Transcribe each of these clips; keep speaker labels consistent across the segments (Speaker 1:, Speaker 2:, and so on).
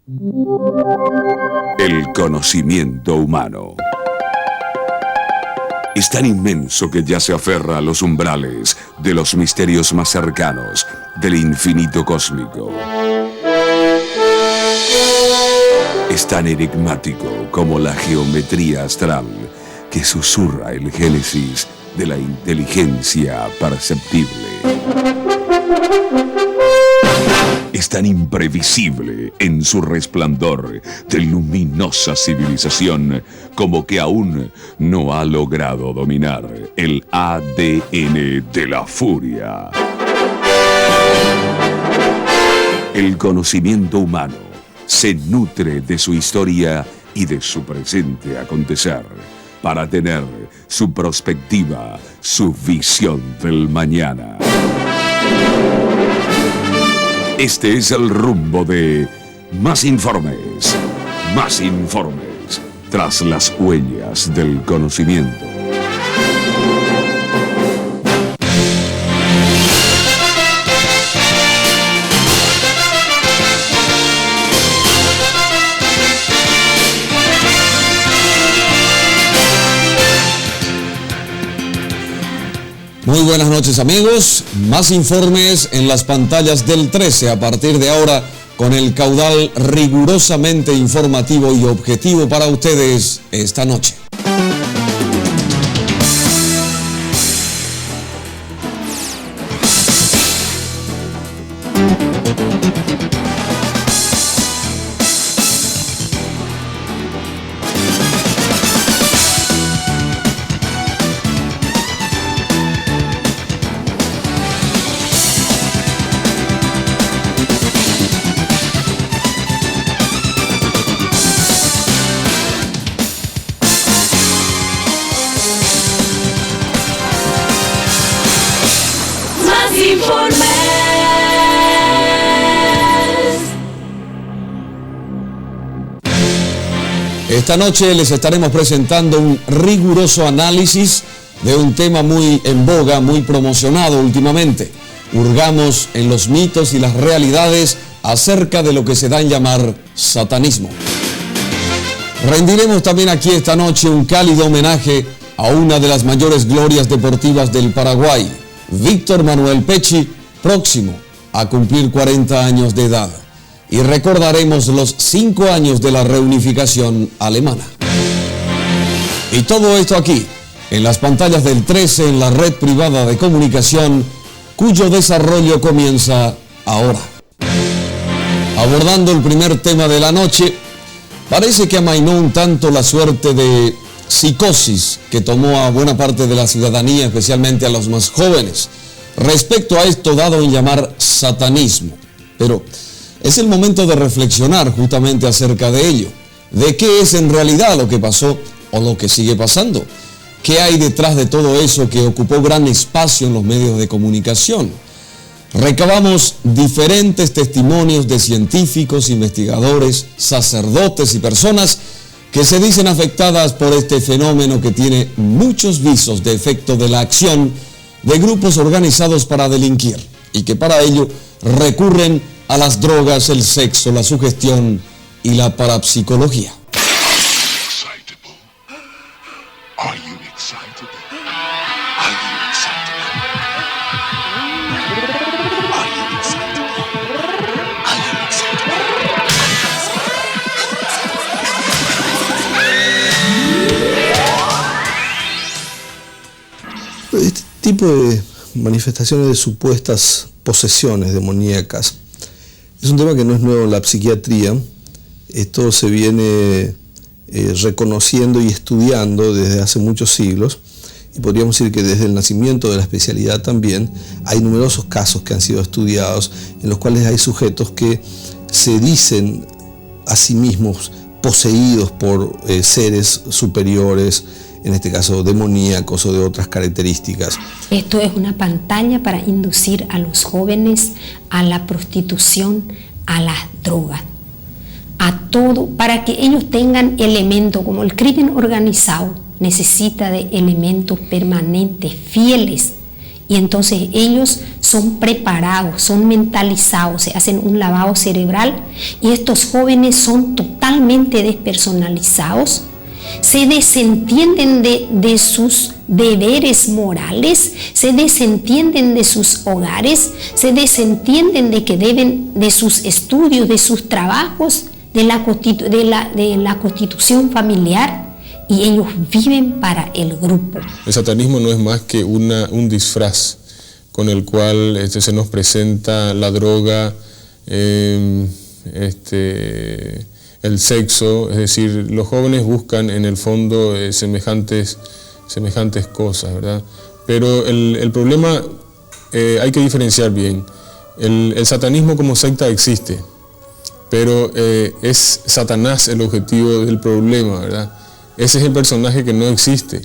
Speaker 1: El conocimiento humano es tan inmenso que ya se aferra a los umbrales de los misterios más cercanos del infinito cósmico. Es tan enigmático como la geometría astral que susurra el génesis de la inteligencia perceptible. Es tan imprevisible en su resplandor de luminosa civilización como que aún no ha logrado dominar el ADN de la furia. El conocimiento humano se nutre de su historia y de su presente acontecer para tener su perspectiva, su visión del mañana. Este es el rumbo de Más Informes, tras las huellas del conocimiento.
Speaker 2: Muy buenas noches, amigos. Más informes en las pantallas del 13 a partir de ahora, con el caudal rigurosamente informativo y objetivo para ustedes esta noche. Esta noche les estaremos presentando un riguroso análisis de un tema muy en boga, muy promocionado últimamente. Hurgamos en los mitos y las realidades acerca de lo que se da en llamar satanismo. Rendiremos también aquí esta noche un cálido homenaje a una de las mayores glorias deportivas del Paraguay, Víctor Manuel Pecci, próximo a cumplir 40 años de edad. Y recordaremos los 5 años de la reunificación alemana. Y todo esto aquí, en las pantallas del 13, en la red privada de comunicación, cuyo desarrollo comienza ahora. Abordando el primer tema de la noche, parece que amainó un tanto la suerte de psicosis que tomó a buena parte de la ciudadanía, especialmente a los más jóvenes, respecto a esto dado en llamar satanismo. Pero es el momento de reflexionar justamente acerca de ello. ¿De qué es en realidad lo que pasó o lo que sigue pasando? ¿Qué hay detrás de todo eso que ocupó gran espacio en los medios de comunicación? Recabamos diferentes testimonios de científicos, investigadores, sacerdotes y personas que se dicen afectadas por este fenómeno que tiene muchos visos de efecto de la acción de grupos organizados para delinquir y que para ello recurren a las drogas, el sexo, la sugestión y la parapsicología.
Speaker 3: Este tipo de manifestaciones de supuestas posesiones demoníacas es un tema que no es nuevo en la psiquiatría. Esto se viene reconociendo y estudiando desde hace muchos siglos, y podríamos decir que desde el nacimiento de la especialidad también hay numerosos casos que han sido estudiados en los cuales hay sujetos que se dicen a sí mismos poseídos por seres superiores, en este caso demoníacos o de otras características.
Speaker 4: Esto es una pantalla para inducir a los jóvenes a la prostitución, a las drogas, a todo, para que ellos tengan elementos, como el crimen organizado necesita de elementos permanentes, fieles, Y entonces ellos son preparados, son mentalizados, se hacen un lavado cerebral y estos jóvenes son totalmente despersonalizados, se desentienden de sus deberes morales, se desentienden de sus hogares, se desentienden de sus estudios, de sus trabajos, de la constitución familiar, y ellos viven para el grupo.
Speaker 5: El satanismo no es más que un disfraz con el cual se nos presenta la droga, el sexo, es decir, los jóvenes buscan en el fondo semejantes cosas, ¿verdad? Pero el problema hay que diferenciar bien. El satanismo como secta existe, pero es Satanás el objetivo del problema, ¿verdad? Ese es el personaje que no existe.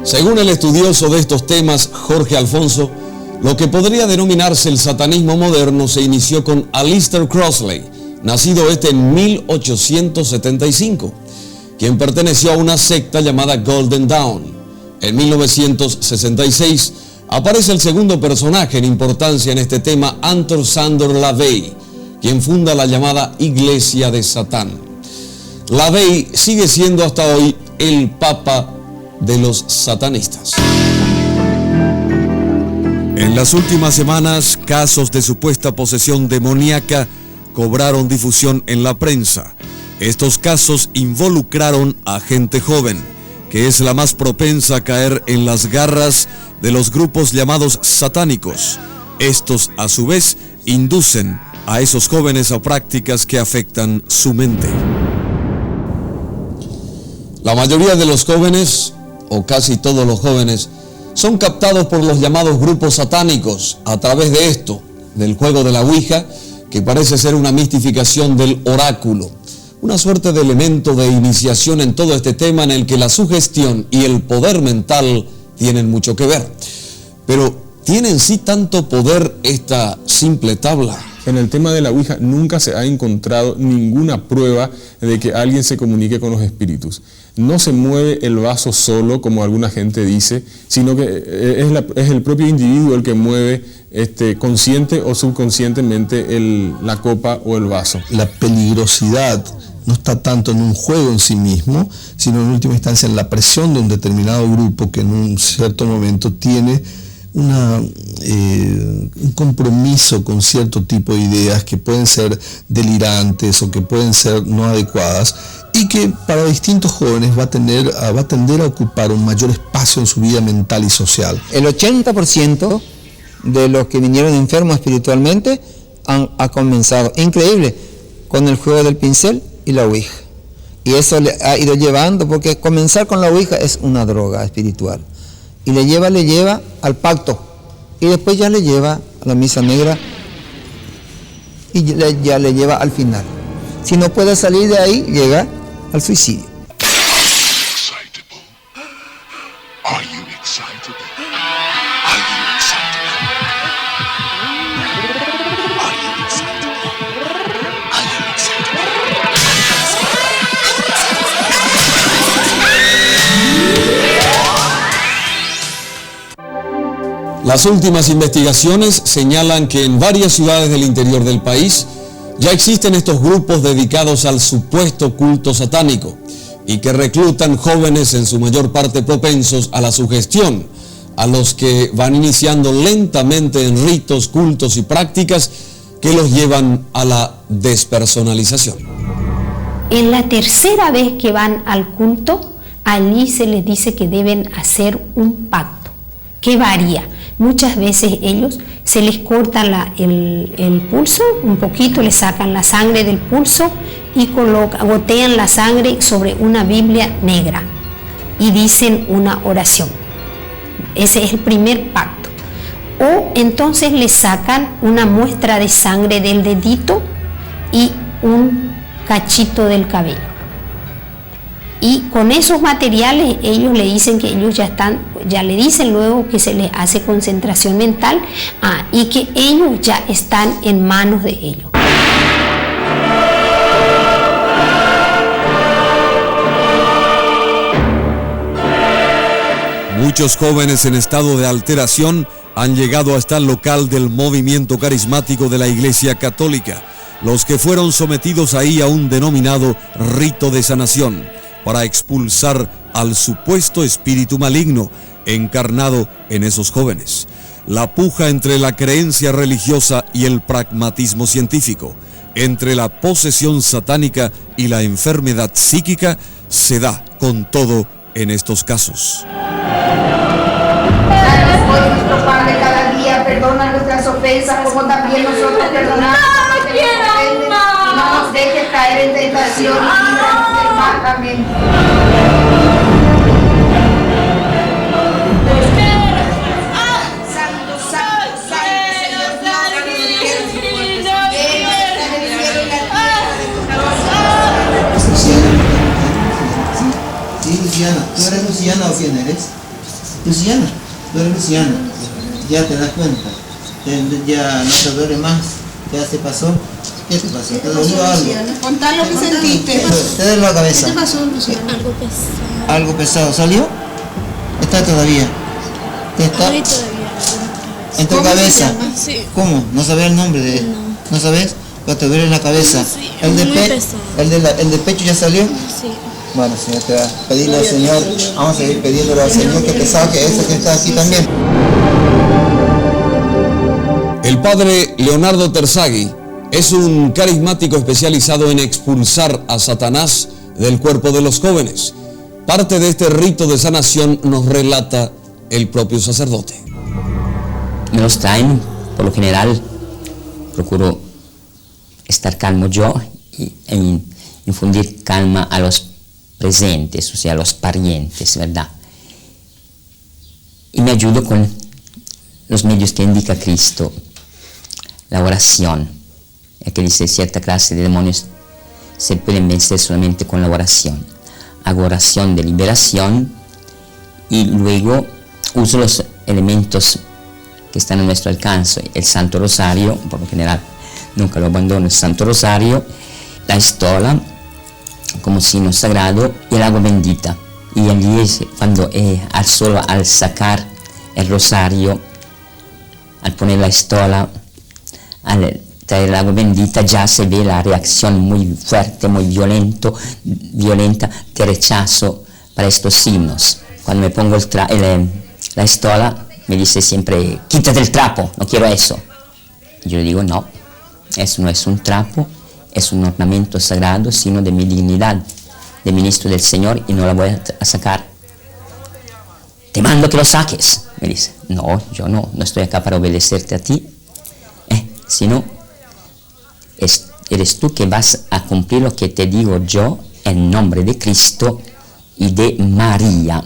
Speaker 2: Según el estudioso de estos temas, Jorge Alfonso, lo que podría denominarse el satanismo moderno se inició con Aleister Crowley, nacido en 1875, quien perteneció a una secta llamada Golden Dawn. En 1966 aparece el segundo personaje en importancia en este tema, Anton Szandor LaVey, quien funda la llamada Iglesia de Satán. LaVey sigue siendo hasta hoy el papa de los satanistas. En las últimas semanas, casos de supuesta posesión demoníaca cobraron difusión en la prensa. Estos casos involucraron a gente joven, que es la más propensa a caer en las garras de los grupos llamados satánicos. Estos, a su vez, inducen a esos jóvenes a prácticas que afectan su mente. La mayoría de los jóvenes, o casi todos los jóvenes, son captados por los llamados grupos satánicos a través de esto, del juego de la Ouija, que parece ser una mistificación del oráculo, una suerte de elemento de iniciación en todo este tema en el que la sugestión y el poder mental tienen mucho que ver. Pero, ¿tiene en sí tanto poder esta simple tabla?
Speaker 5: En el tema de la Ouija nunca se ha encontrado ninguna prueba de que alguien se comunique con los espíritus. No se mueve el vaso solo, como alguna gente dice, sino que es el propio individuo el que mueve consciente o subconscientemente la copa o el vaso.
Speaker 3: La peligrosidad no está tanto en un juego en sí mismo, sino en última instancia en la presión de un determinado grupo que en un cierto momento tiene un compromiso con cierto tipo de ideas que pueden ser delirantes o que pueden ser no adecuadas y que para distintos jóvenes va a tender a ocupar un mayor espacio en su vida mental y social.
Speaker 6: El 80% de los que vinieron enfermos espiritualmente ha comenzado, increíble, con el juego del pincel y la Ouija. Y eso le ha ido llevando, porque comenzar con la Ouija es una droga espiritual. Y le lleva al pacto. Y después ya le lleva a la misa negra y ya le lleva al final. Si no puede salir de ahí, llega al suicidio.
Speaker 2: Las últimas investigaciones señalan que en varias ciudades del interior del país ya existen estos grupos dedicados al supuesto culto satánico y que reclutan jóvenes en su mayor parte propensos a la sugestión, a los que van iniciando lentamente en ritos, cultos y prácticas que los llevan a la despersonalización.
Speaker 4: En la tercera vez que van al culto, allí se les dice que deben hacer un pacto, que varía. Muchas veces ellos se les corta el pulso, un poquito, le sacan la sangre del pulso y gotean la sangre sobre una Biblia negra y dicen una oración. Ese es el primer pacto. O entonces le sacan una muestra de sangre del dedito y un cachito del cabello. Y con esos materiales ellos le dicen que ellos ya le dicen luego que se les hace concentración mental y que ellos ya están en manos de ellos.
Speaker 2: Muchos jóvenes en estado de alteración han llegado hasta el local del movimiento carismático de la Iglesia Católica, los que fueron sometidos ahí a un denominado rito de sanación, para expulsar al supuesto espíritu maligno encarnado en esos jóvenes. La puja entre la creencia religiosa y el pragmatismo científico, entre la posesión satánica y la enfermedad psíquica, se da con todo en estos casos.
Speaker 7: Danos hoy nuestro pan de cada día, perdona nuestras ofensas como también nosotros perdonamos a los que nos ofenden, y no nos dejes caer en tentación y líbranos del mal. Amén.
Speaker 6: Luciana, ¿tú eres Luciana o quién eres? Luciana, tú eres Luciana, ya te das cuenta, ya no te duele más, ya se pasó. ¿Qué te pasó? ¿Te dolió algo?
Speaker 8: Contar lo que sentiste.
Speaker 6: Te duele la cabeza.
Speaker 8: ¿Qué te pasó, Luciana?
Speaker 9: Algo pesado.
Speaker 6: ¿Algo pesado? ¿Salió? ¿Está todavía? ¿Está
Speaker 9: Ay, todavía.
Speaker 6: en tu
Speaker 8: ¿Cómo se
Speaker 6: cabeza?
Speaker 8: llama?
Speaker 9: Sí.
Speaker 6: ¿Cómo? ¿No sabes el nombre de él?
Speaker 9: No.
Speaker 6: ¿No sabes? Pero te duele la cabeza.
Speaker 9: Sí,
Speaker 6: ¿El de
Speaker 9: muy pesado.
Speaker 6: el de pecho ya salió?
Speaker 9: Sí.
Speaker 6: Bueno, Señor, te va a pedirle al Señor, vamos a seguir pidiéndole al Señor que pesado que ese que está aquí también.
Speaker 2: El padre Leonardo Terzaghi es un carismático especializado en expulsar a Satanás del cuerpo de los jóvenes. Parte de este rito de sanación nos relata el propio sacerdote.
Speaker 10: Me los traen, por lo general, procuro estar calmo yo y infundir calma a los presentes, o sea, a los parientes, ¿verdad? Y me ayudo con los medios que indica Cristo, la oración, que dice cierta clase de demonios se pueden vencer solamente con la oración. Hago oración de liberación y luego uso los elementos que están a nuestro alcance, el Santo Rosario, por lo general nunca lo abandono, el Santo Rosario, la estola como signo sagrado y el agua bendita. Y allí cuando al sacar el rosario, al poner la estola, al traer el agua bendita, ya se ve la reacción muy fuerte, muy violenta de rechazo para estos signos. Cuando me pongo la estola, me dice siempre, quítate el trapo, no quiero eso. Y yo le digo, no, eso no es un trapo, es un ornamento sagrado, sino de mi dignidad de ministro del Señor, y no la voy a sacar. Te mando que lo saques, me dice. No, yo no estoy acá para obedecerte a ti, sino eres tú que vas a cumplir lo que te digo yo en nombre de Cristo y de María.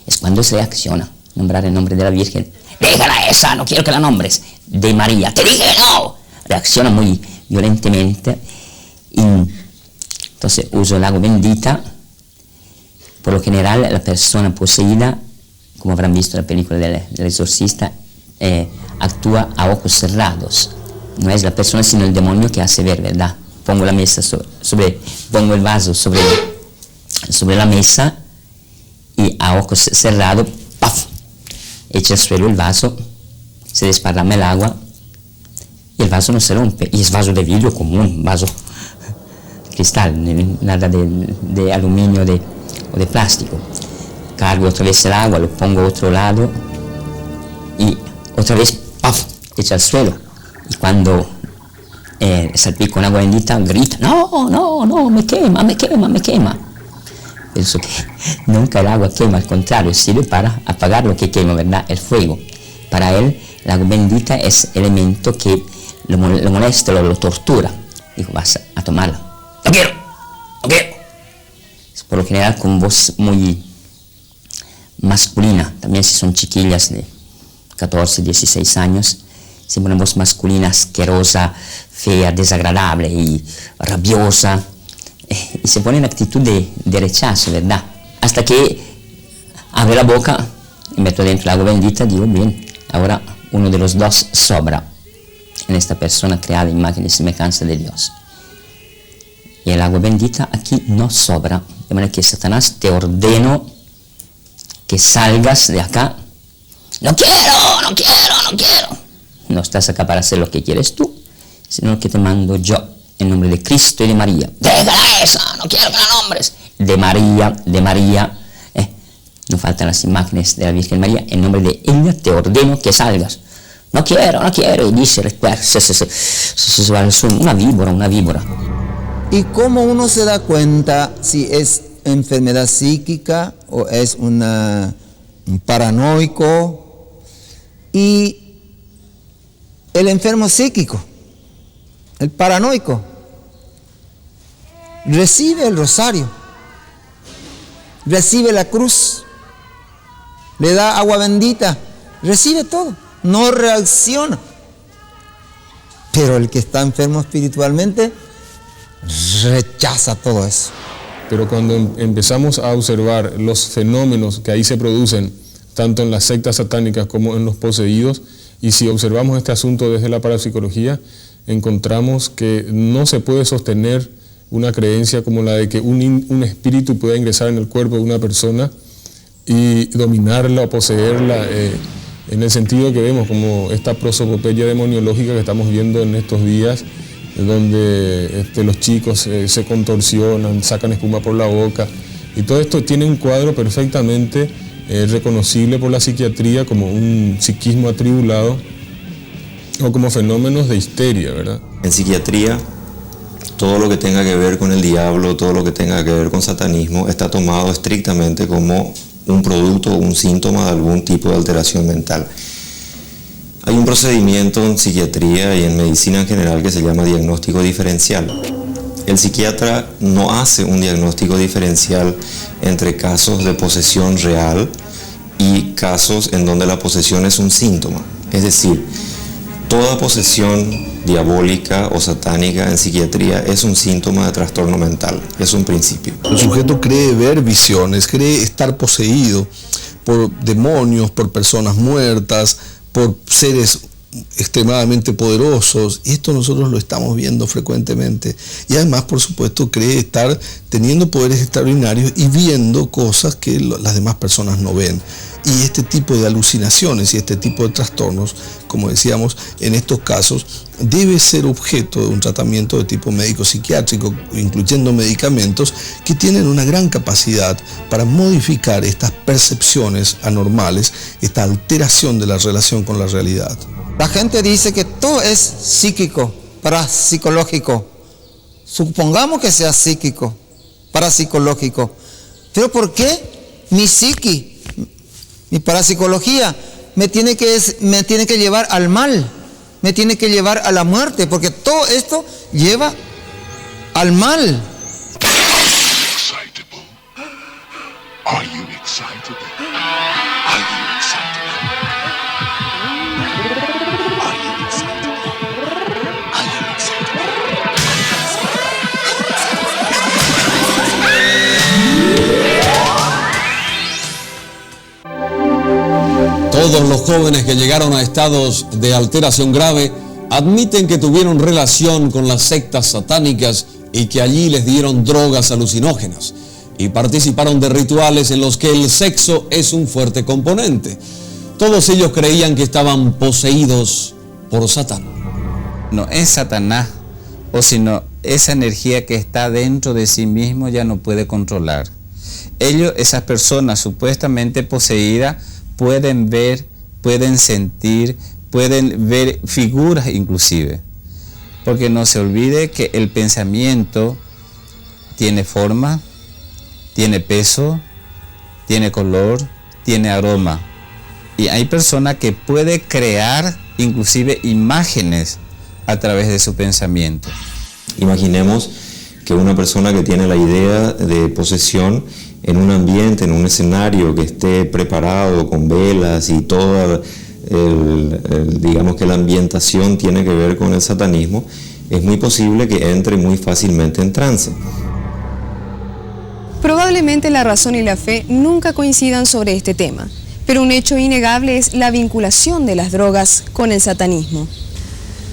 Speaker 10: Es cuando se reacciona, nombrar el nombre de la Virgen. Déjala esa, no quiero que la nombres. De María, te dije no. Reacciona muy violentamente. Y entonces uso el agua bendita. Por lo general la persona poseída, como habrán visto en la película del exorcista, actúa a ojos cerrados. No es la persona sino el demonio que hace ver, ¿verdad? Pongo la mesa pongo el vaso sobre la mesa y a ojos cerrados, ¡paf!, echa al suelo el vaso, se desparrama el agua y el vaso no se rompe. Y es vaso de vidrio común, vaso cristal, nada de aluminio o de plástico. Cargo otra vez el agua, lo pongo a otro lado y otra vez, ¡paf!, echa al suelo. Y cuando salpico con agua bendita, grita, no, me quema. Pienso que nunca el agua quema, al contrario, sirve para apagar lo que quema, ¿verdad? El fuego. Para él, el agua bendita es elemento que lo molesta, lo tortura. Dijo, vas a tomarla. No quiero. Por lo general con voz muy masculina, también si son chiquillas de 14, 16 años, siempre una voz masculina asquerosa, fea, desagradable y rabiosa, y se pone en actitud de rechazo, ¿verdad? Hasta que abre la boca y meto dentro el agua bendita, digo, bien, ahora uno de los dos sobra en esta persona creada en imagen y semejanza de Dios. Y el agua bendita aquí no sobra, de manera que Satanás, te ordeno que salgas de acá. No quiero, no quiero, no quiero. No estás acá para hacer lo que quieres tú, sino que te mando yo, en nombre de Cristo y de María. Déjala esa, no quiero que la nombres. De María. No faltan las imágenes de la Virgen María. En nombre de ella te ordeno que salgas. No quiero. Y dice, una víbora.
Speaker 6: ¿Y cómo uno se da cuenta si es enfermedad psíquica o es un paranoico? Y el enfermo psíquico, el paranoico, recibe el rosario, recibe la cruz, le da agua bendita, recibe todo, no reacciona. Pero el que está enfermo espiritualmente rechaza todo eso.
Speaker 5: Pero cuando empezamos a observar los fenómenos que ahí se producen, tanto en las sectas satánicas como en los poseídos, y si observamos este asunto desde la parapsicología, encontramos que no se puede sostener una creencia como la de que un espíritu pueda ingresar en el cuerpo de una persona y dominarla o poseerla, en el sentido que vemos como esta prosopopeya demoniológica que estamos viendo en estos días, donde los chicos se contorsionan, sacan espuma por la boca, y todo esto tiene un cuadro perfectamente reconocible por la psiquiatría como un psiquismo atribulado o como fenómenos de histeria, ¿verdad?
Speaker 9: En psiquiatría, todo lo que tenga que ver con el diablo, todo lo que tenga que ver con satanismo, está tomado estrictamente como un producto o un síntoma de algún tipo de alteración mental. Hay un procedimiento en psiquiatría y en medicina en general que se llama diagnóstico diferencial. El psiquiatra no hace un diagnóstico diferencial entre casos de posesión real y casos en donde la posesión es un síntoma. Es decir, toda posesión diabólica o satánica en psiquiatría es un síntoma de trastorno mental, es un principio.
Speaker 3: El sujeto cree ver visiones, cree estar poseído por demonios, por personas muertas, por seres extremadamente poderosos, y esto nosotros lo estamos viendo frecuentemente. Y además, por supuesto, cree estar teniendo poderes extraordinarios y viendo cosas que las demás personas no ven. Y este tipo de alucinaciones y este tipo de trastornos, como decíamos, en estos casos debe ser objeto de un tratamiento de tipo médico-psiquiátrico, incluyendo medicamentos que tienen una gran capacidad para modificar estas percepciones anormales, esta alteración de la relación con la realidad.
Speaker 6: La gente dice que todo es psíquico, parapsicológico. Supongamos que sea psíquico, parapsicológico. Pero ¿por qué mi psiqui, mi parapsicología me tiene que llevar al mal? Me tiene que llevar a la muerte, porque todo esto lleva al mal.
Speaker 2: Todos los jóvenes que llegaron a estados de alteración grave admiten que tuvieron relación con las sectas satánicas y que allí les dieron drogas alucinógenas y participaron de rituales en los que el sexo es un fuerte componente. Todos ellos creían que estaban poseídos por Satán.
Speaker 11: No es Satanás, o sino esa energía que está dentro de sí mismo ya no puede controlar. Ellos, esas personas supuestamente poseídas, pueden ver, pueden sentir, pueden ver figuras inclusive. Porque no se olvide que el pensamiento tiene forma, tiene peso, tiene color, tiene aroma. Y hay personas que pueden crear inclusive imágenes a través de su pensamiento.
Speaker 9: Imaginemos que una persona que tiene la idea de posesión en un ambiente, en un escenario que esté preparado con velas y toda, digamos que la ambientación tiene que ver con el satanismo, es muy posible que entre muy fácilmente en trance.
Speaker 12: Probablemente la razón y la fe nunca coincidan sobre este tema, pero un hecho innegable es la vinculación de las drogas con el satanismo.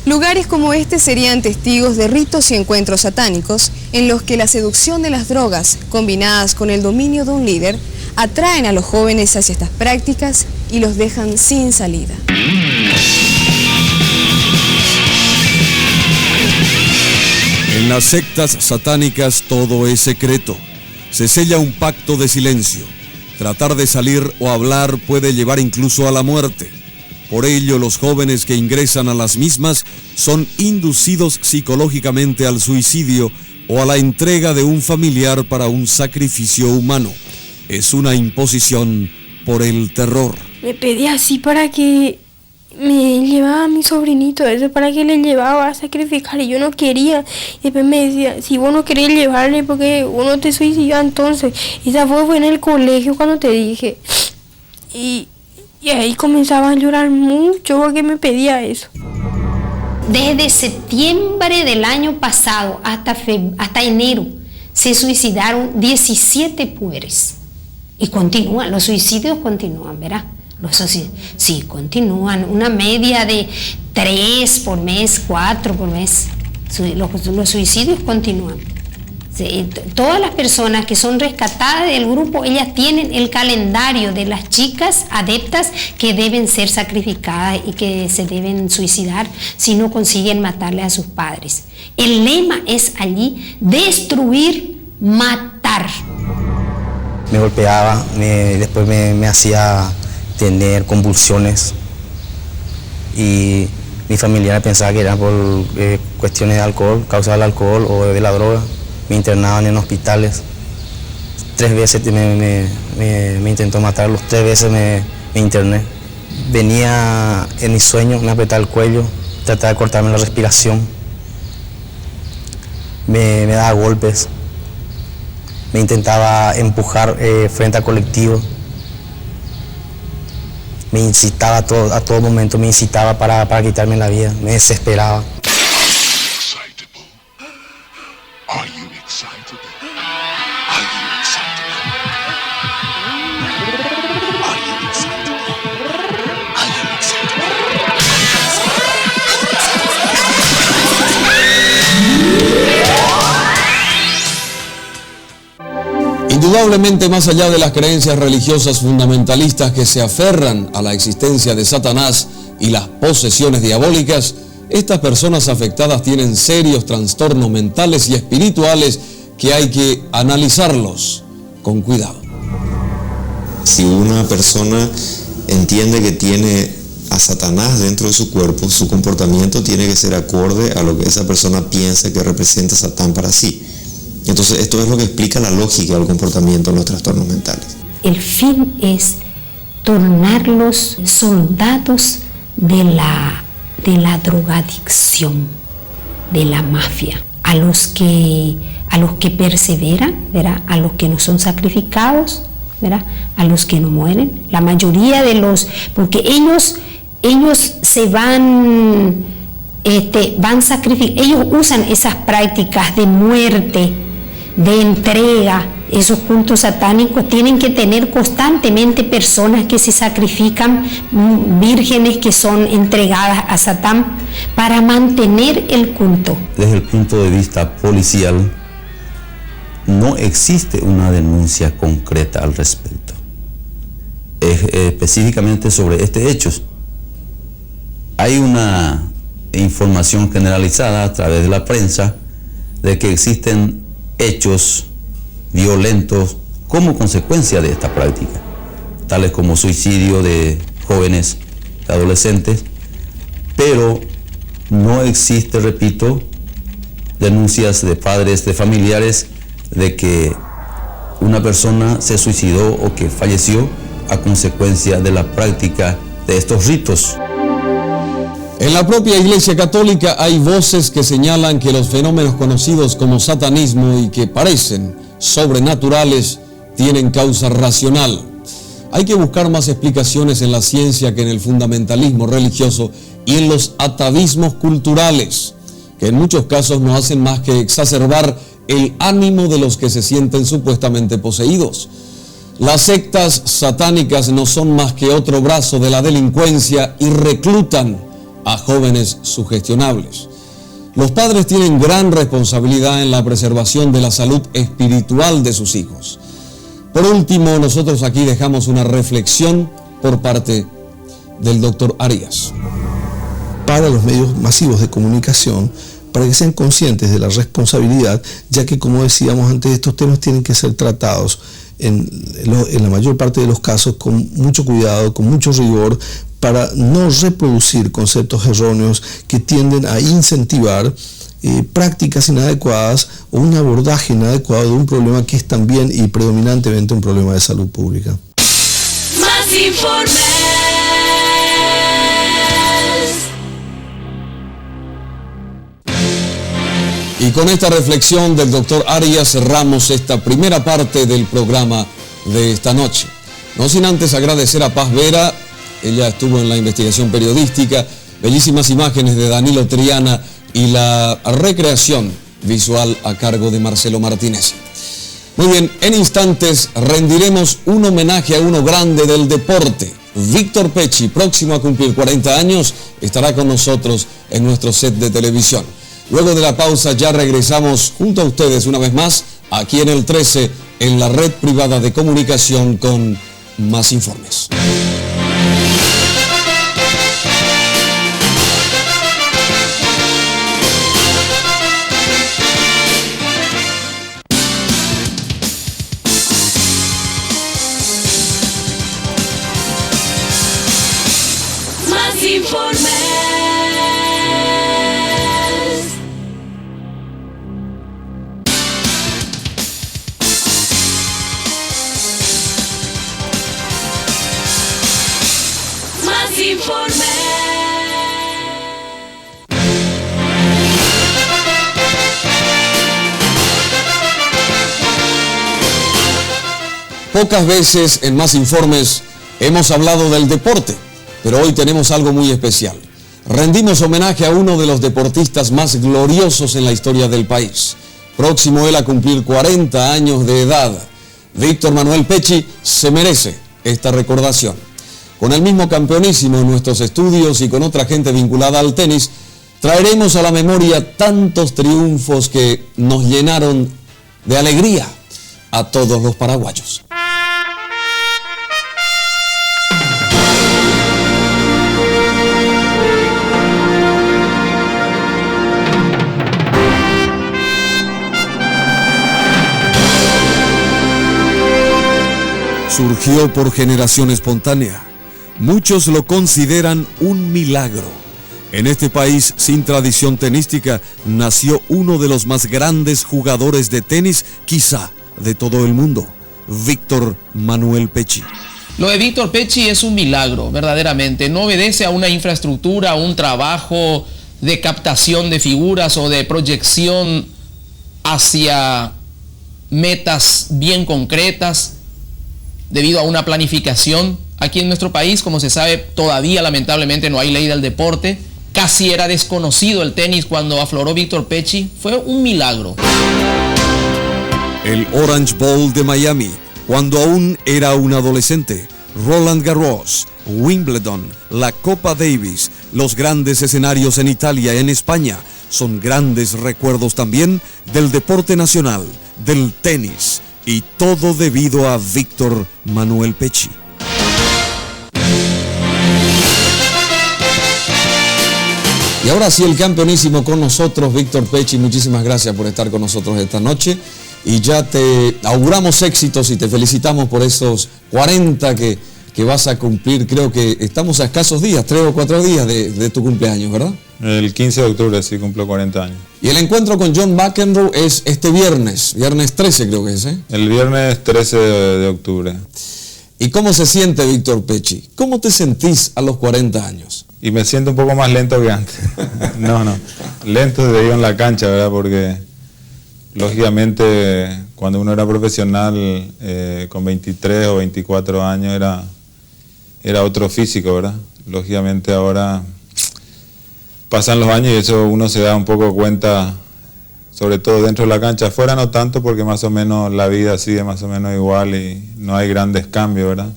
Speaker 12: Lugares como este serían testigos de ritos y encuentros satánicos en los que la seducción de las drogas, combinadas con el dominio de un líder, atraen a los jóvenes hacia estas prácticas y los dejan sin salida.
Speaker 2: En las sectas satánicas todo es secreto. Se sella un pacto de silencio. Tratar de salir o hablar puede llevar incluso a la muerte. Por ello, los jóvenes que ingresan a las mismas son inducidos psicológicamente al suicidio o a la entrega de un familiar para un sacrificio humano. Es una imposición por el terror.
Speaker 13: Me pedí así para que me llevaba a mi sobrinito, eso para que le llevaba a sacrificar, y yo no quería. Y después me decía, si vos no querés llevarle porque uno te suicidó, entonces. Y esa fue en el colegio cuando te dije. Y ahí comenzaba a llorar mucho porque me pedía eso.
Speaker 4: Desde septiembre del año pasado hasta enero se suicidaron 17 mujeres. Y continúan, los suicidios continúan, ¿verdad? Sí, continúan, una media de 3 por mes, 4 por mes. Los suicidios continúan. Sí, todas las personas que son rescatadas del grupo, ellas tienen el calendario de las chicas adeptas que deben ser sacrificadas y que se deben suicidar si no consiguen matarle a sus padres. El lema es allí: destruir, matar.
Speaker 14: Me golpeaba, después me hacía tener convulsiones, y mi familia pensaba que eran por cuestiones de alcohol, causa del alcohol o de la droga. Me internaban en hospitales. 3 veces me intentó matar, 3 veces me interné. Venía en mis sueños, me apretaba el cuello, trataba de cortarme la respiración. Me daba golpes. Me intentaba empujar frente al colectivo. Me incitaba a todo momento, me incitaba para quitarme la vida, me desesperaba.
Speaker 2: Indudablemente, más allá de las creencias religiosas fundamentalistas que se aferran a la existencia de Satanás y las posesiones diabólicas, estas personas afectadas tienen serios trastornos mentales y espirituales que hay que analizarlos con cuidado.
Speaker 9: Si una persona entiende que tiene a Satanás dentro de su cuerpo, su comportamiento tiene que ser acorde a lo que esa persona piensa que representa Satán para sí. Entonces, esto es lo que explica la lógica del comportamiento de los trastornos mentales.
Speaker 4: El fin es tornarlos soldados de la drogadicción, de la mafia, a los que perseveran, ¿verdad? A los que no son sacrificados, ¿verdad? A los que no mueren. La mayoría de porque ellos se van sacrificando, ellos usan esas prácticas de muerte, de entrega. Esos cultos satánicos tienen que tener constantemente personas que se sacrifican, vírgenes que son entregadas a Satán para mantener el culto.
Speaker 15: Desde el punto de vista policial, no existe una denuncia concreta al respecto, específicamente sobre estos hechos. Hay una información generalizada a través de la prensa de que existen hechos violentos como consecuencia de esta práctica, tales como suicidio de jóvenes, de adolescentes, pero no existe, repito, denuncias de padres, de familiares, de que una persona se suicidó o que falleció a consecuencia de la práctica de estos ritos.
Speaker 2: En la propia Iglesia Católica hay voces que señalan que los fenómenos conocidos como satanismo y que parecen sobrenaturales tienen causa racional. Hay que buscar más explicaciones en la ciencia que en el fundamentalismo religioso y en los atavismos culturales, que en muchos casos no hacen más que exacerbar el ánimo de los que se sienten supuestamente poseídos. Las sectas satánicas no son más que otro brazo de la delincuencia y reclutan a jóvenes sugestionables. Los padres tienen gran responsabilidad en la preservación de la salud espiritual de sus hijos. Por último, nosotros aquí dejamos una reflexión por parte del doctor Arias.
Speaker 3: Para los medios masivos de comunicación, para que sean conscientes de la responsabilidad, ya que, como decíamos antes, estos temas tienen que ser tratados en la mayor parte de los casos con mucho cuidado, con mucho rigor, para no reproducir conceptos erróneos que tienden a incentivar prácticas inadecuadas o un abordaje inadecuado de un problema que es también y predominantemente un problema de salud pública.
Speaker 16: Más informes.
Speaker 2: Y con esta reflexión del doctor Arias cerramos esta primera parte del programa de esta noche. No sin antes agradecer a Paz Vera, ella estuvo en la investigación periodística, bellísimas imágenes de Danilo Triana y la recreación visual a cargo de Marcelo Martínez. Muy bien, en instantes rendiremos un homenaje a uno grande del deporte. Víctor Pecci, próximo a cumplir 40 años, estará con nosotros en nuestro set de televisión. Luego de la pausa ya regresamos junto a ustedes una vez más, aquí en el 13, en la red privada de comunicación con más informes.
Speaker 16: Más informes. Más informes.
Speaker 2: Pocas veces en Más Informes hemos hablado del deporte, pero hoy tenemos algo muy especial. Rendimos homenaje a uno de los deportistas más gloriosos en la historia del país. Próximo él a cumplir 40 años de edad. Víctor Manuel Pecci se merece esta recordación. Con el mismo campeonísimo en nuestros estudios y con otra gente vinculada al tenis, traeremos a la memoria tantos triunfos que nos llenaron de alegría a todos los paraguayos. Surgió por generación espontánea. Muchos lo consideran un milagro. En este país sin tradición tenística nació uno de los más grandes jugadores de tenis, quizá de todo el mundo, Víctor Manuel Pecci.
Speaker 17: Lo de Víctor Pecci es un milagro, verdaderamente. No obedece a una infraestructura, a un trabajo de captación de figuras o de proyección hacia metas bien concretas, debido a una planificación. Aquí en nuestro país, como se sabe, todavía lamentablemente no hay ley del deporte. Casi era desconocido el tenis cuando afloró Víctor Pecci. Fue un milagro.
Speaker 2: El Orange Bowl de Miami, cuando aún era un adolescente. Roland Garros, Wimbledon, la Copa Davis, los grandes escenarios en Italia y en España, son grandes recuerdos también del deporte nacional, del tenis, y todo debido a Víctor Manuel Pecci. Y ahora sí, el campeonísimo con nosotros, Víctor Pecci. Muchísimas gracias por estar con nosotros esta noche. Y ya te auguramos éxitos y te felicitamos por esos 40 que vas a cumplir. Creo que estamos a escasos días, 3 o 4 días de tu cumpleaños, ¿verdad?
Speaker 18: El 15 de octubre, sí, cumplo 40 años.
Speaker 2: Y el encuentro con John McEnroe es este viernes 13 creo que es, ¿eh?
Speaker 18: El viernes 13 de octubre.
Speaker 2: ¿Y cómo se siente Víctor Pecci? ¿Cómo te sentís a los 40 años?
Speaker 18: Y me siento un poco más lento que antes. No, lento de ir en la cancha, ¿verdad? Porque lógicamente cuando uno era profesional con 23 o 24 años era otro físico, ¿verdad? Lógicamente ahora pasan los años y eso uno se da un poco cuenta, sobre todo dentro de la cancha. Afuera no tanto porque más o menos la vida sigue más o menos igual y no hay grandes cambios, ¿verdad?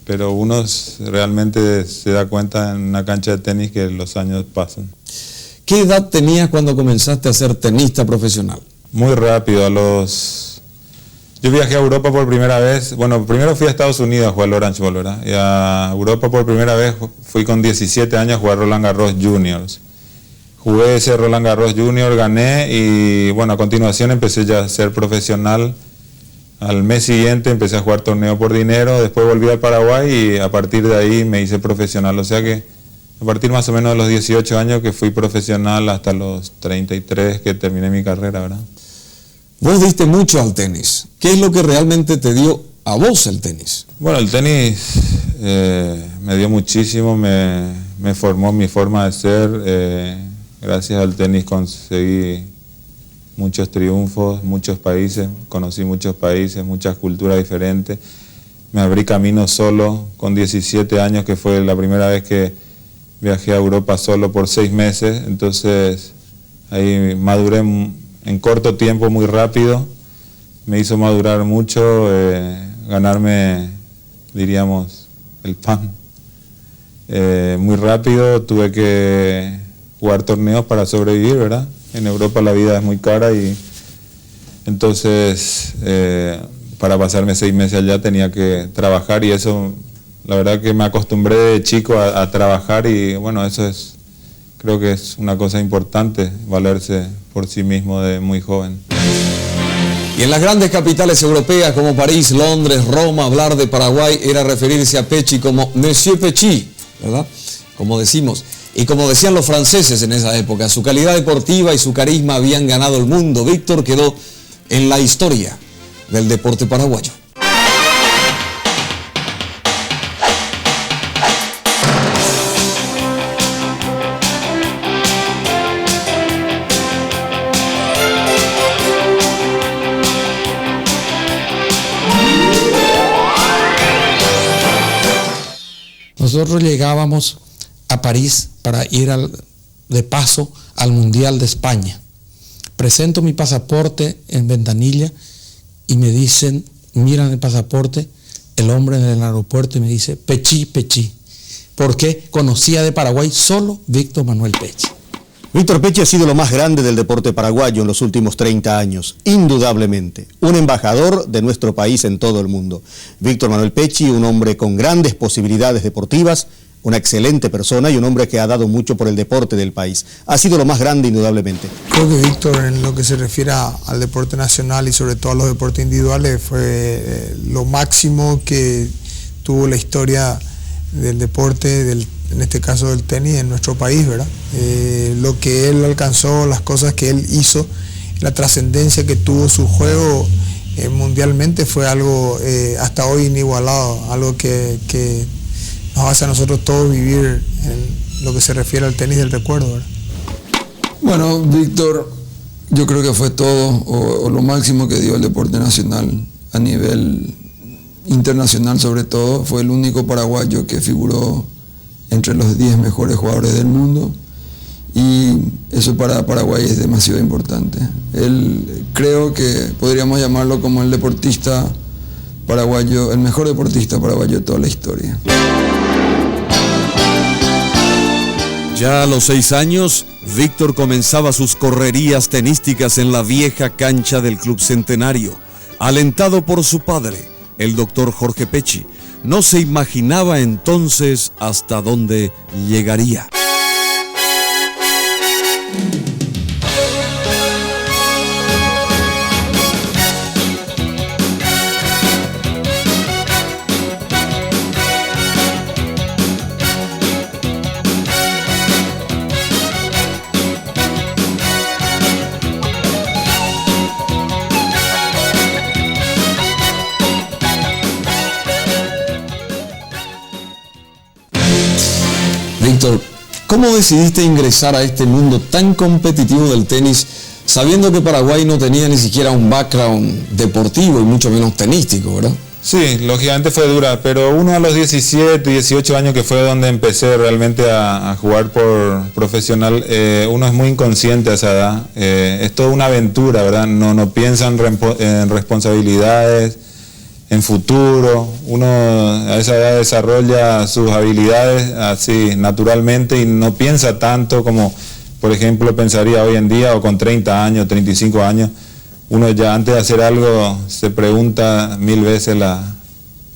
Speaker 18: Pero uno realmente se da cuenta en una cancha de tenis que los años pasan.
Speaker 2: ¿Qué edad tenías cuando comenzaste a ser tenista profesional?
Speaker 18: Muy rápido, Yo viajé a Europa por primera vez, bueno, primero fui a Estados Unidos a jugar al Orange Bowl, ¿verdad? Y a Europa por primera vez fui con 17 años a jugar Roland Garros Juniors. Jugué ese Roland Garros Junior, gané y bueno, a continuación empecé ya a ser profesional. Al mes siguiente empecé a jugar torneo por dinero, después volví al Paraguay y a partir de ahí me hice profesional. O sea que a partir más o menos de los 18 años que fui profesional hasta los 33 que terminé mi carrera, ¿verdad?
Speaker 2: Vos diste mucho al tenis. ¿Qué es lo que realmente te dio a vos el tenis?
Speaker 18: Bueno, el tenis me dio muchísimo, me formó mi forma de ser. Gracias al tenis conseguí muchos triunfos, muchos países, conocí muchos países, muchas culturas diferentes. Me abrí camino solo con 17 años, que fue la primera vez que viajé a Europa solo por 6 meses. Entonces ahí maduré en corto tiempo, muy rápido. Me hizo madurar mucho, ganarme, diríamos, el pan. Muy rápido, tuve que jugar torneos para sobrevivir, ¿verdad? En Europa la vida es muy cara y entonces para pasarme 6 meses allá tenía que trabajar y eso, la verdad que me acostumbré de chico a trabajar y bueno, eso es, creo que es una cosa importante, valerse por sí mismo de muy joven.
Speaker 2: Y en las grandes capitales europeas como París, Londres, Roma, hablar de Paraguay era referirse a Pecci como Monsieur Pecci, ¿verdad? Como decimos. Y como decían los franceses en esa época, su calidad deportiva y su carisma habían ganado el mundo. Víctor quedó en la historia del deporte paraguayo.
Speaker 19: Nosotros llegábamos a París para ir de paso al Mundial de España. Presento mi pasaporte en ventanilla y me dicen, miran el pasaporte, el hombre en el aeropuerto y me dice, Pecci, Pecci. Porque conocía de Paraguay solo Víctor Manuel Pecci.
Speaker 20: Víctor Pecci ha sido lo más grande del deporte paraguayo en los últimos 30 años, indudablemente. Un embajador de nuestro país en todo el mundo. Víctor Manuel Pecci, un hombre con grandes posibilidades deportivas, una excelente persona y un hombre que ha dado mucho por el deporte del país. Ha sido lo más grande, indudablemente.
Speaker 21: Creo que Víctor, en lo que se refiere al deporte nacional y sobre todo a los deportes individuales, fue lo máximo que tuvo la historia del deporte, en este caso del tenis, en nuestro país, ¿verdad? Lo que él alcanzó, las cosas que él hizo, la trascendencia que tuvo su juego mundialmente fue algo hasta hoy inigualado, algo que nos hace a nosotros todos vivir en lo que se refiere al tenis del recuerdo, ¿verdad?
Speaker 22: Bueno, Víctor, yo creo que fue todo o lo máximo que dio el deporte nacional a nivel internacional, sobre todo. Fue el único paraguayo que figuró entre los 10 mejores jugadores del mundo y eso para Paraguay es demasiado importante. Él, creo que podríamos llamarlo como el deportista paraguayo, el mejor deportista paraguayo de toda la historia.
Speaker 23: Ya a los 6 años, Víctor comenzaba sus correrías tenísticas en la vieja cancha del Club Centenario. Alentado por su padre, el doctor Jorge Pecci, no se imaginaba entonces hasta dónde llegaría.
Speaker 2: Víctor, ¿cómo decidiste ingresar a este mundo tan competitivo del tenis, sabiendo que Paraguay no tenía ni siquiera un background deportivo y mucho menos tenístico, ¿verdad?
Speaker 18: Sí, lógicamente fue dura, pero uno a los 17, 18 años, que fue donde empecé realmente a jugar por profesional, uno es muy inconsciente a esa edad. Es toda una aventura, ¿verdad? No piensa en responsabilidades, en futuro. Uno a esa edad desarrolla sus habilidades así naturalmente y no piensa tanto como, por ejemplo, pensaría hoy en día o con 30 años, 35 años. uno ya antes de hacer algo se pregunta 1000 veces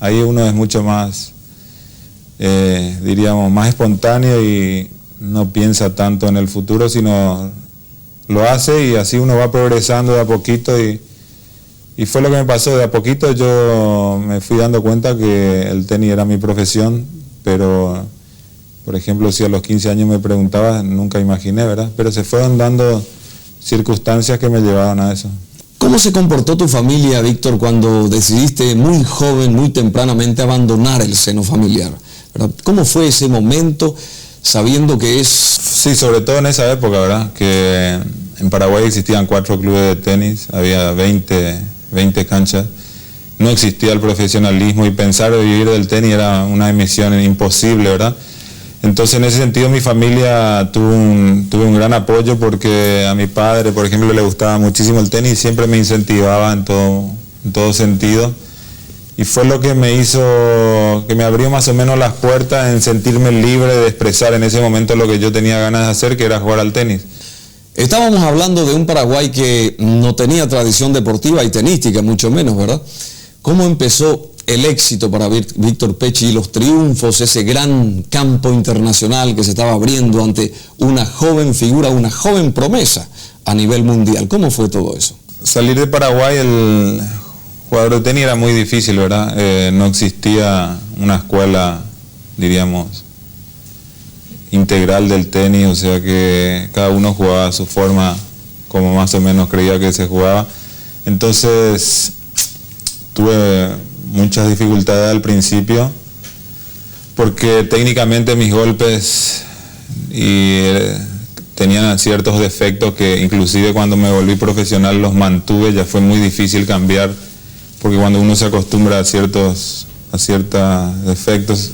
Speaker 18: ahí uno es mucho más, diríamos, más espontáneo y no piensa tanto en el futuro, sino lo hace y así uno va progresando de a poquito y fue lo que me pasó. De a poquito yo me fui dando cuenta que el tenis era mi profesión, pero por ejemplo si a los 15 años me preguntabas, nunca imaginé, ¿verdad? Pero se fueron dando circunstancias que me llevaron a eso.
Speaker 2: ¿Cómo se comportó tu familia, Víctor, cuando decidiste muy joven, muy tempranamente abandonar el seno familiar? ¿Verdad? ¿Cómo fue ese momento, sabiendo que es...?
Speaker 18: Sí, sobre todo en esa época, ¿verdad? Que en Paraguay existían 4 clubes de tenis, había 20 canchas, no existía el profesionalismo y pensar en vivir del tenis era una misión imposible, ¿verdad? Entonces en ese sentido mi familia tuvo un gran apoyo porque a mi padre, por ejemplo, le gustaba muchísimo el tenis y siempre me incentivaba en todo sentido. Y fue lo que me hizo, que me abrió más o menos las puertas en sentirme libre de expresar en ese momento lo que yo tenía ganas de hacer, que era jugar al tenis.
Speaker 2: Estábamos hablando de un Paraguay que no tenía tradición deportiva y tenística, mucho menos, ¿verdad? ¿Cómo empezó el éxito para Víctor Pecci y los triunfos, ese gran campo internacional que se estaba abriendo ante una joven figura, una joven promesa a nivel mundial? ¿Cómo fue todo eso?
Speaker 18: Salir de Paraguay, el jugador de tenis era muy difícil, ¿verdad? No existía una escuela, diríamos, integral del tenis, o sea que cada uno jugaba a su forma, como más o menos creía que se jugaba. Entonces tuve muchas dificultades al principio porque técnicamente mis golpes tenían ciertos defectos que inclusive cuando me volví profesional los mantuve. Ya fue muy difícil cambiar porque cuando uno se acostumbra a ciertos defectos,